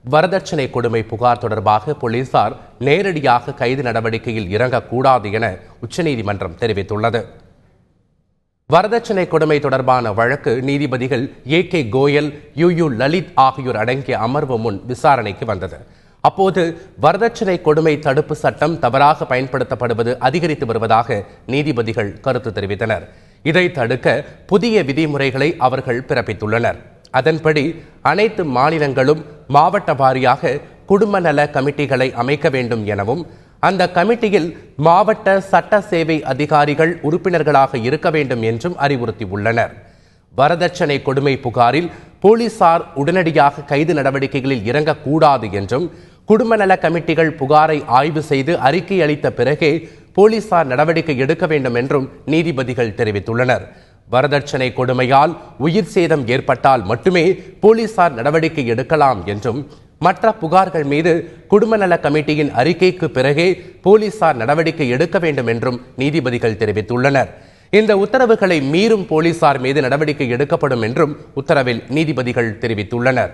வரதட்சணை கொடுமை புகார் தொடர்பாக போலீசார் நேரடியாக கைது நடவடிக்கையில் இறங்கக்கூடாது என உச்சநீதிமன்றம் தெரிவித்துள்ளது. வரதட்சணை கொடுமை தொடர்பான வழக்கு நீதிபதிகள் AK கோயல், UU லலித் ஆகியோர் அடங்கிய அமர்வு முன் விசாரணைக்கு வந்தது. அப்போது வரதட்சணை கொடுமை தடுப்பு சட்டம் தவறாக பயன்படுத்தப்படுவது அதிகரித்து வருவதாக நீதிபதிகள் கருத்து தெரிவித்தனர். இதை தடுக்க புதிய விதிமுறைகளை அவர்கள் பிறப்பித்துள்ளனர். அதன்படி அனைத்து மாநிலங்களும் மாவட்ட வாரியாக குடும்ப நல கமிட்டிகளை அமைக்க வேண்டும் எனவும் அந்த கமிட்டியில் மாவட்ட சட்ட சேவை அதிகாரிகள் உறுப்பினர்களாக இருக்க வேண்டும் என்றும் அறிவுறுத்தியுள்ளனர். வரதட்சணை கொடுமை புகாரில் போலீசார் உடனடியாக கைது நடவடிக்கைகளில் இறங்கக்கூடாது என்றும் குடும்ப நல கமிட்டிகள் புகாரை ஆய்வு செய்து அறிக்கை அளித்த பிறகே போலீசார் நடவடிக்கை எடுக்க வேண்டும் என்றும் நீதிபதிகள் தெரிவித்துள்ளனர். வரதட்சணை கொடுமையால் உயிர் சேதம் ஏற்பட்டால் மட்டுமே போலீசார் நடவடிக்கை எடுக்கலாம் என்றும் மற்ற புகார்கள் மீது குடும்ப நல கமிட்டியின் அறிக்கைக்கு பிறகே போலீசார் நடவடிக்கை எடுக்க வேண்டும் என்றும் நீதிபதிகள் தெரிவித்துள்ளனர். இந்த உத்தரவுகளை மீறும் போலீசார் மீது நடவடிக்கை எடுக்கப்படும் என்றும் உத்தரவில் நீதிபதிகள் தெரிவித்துள்ளனர்.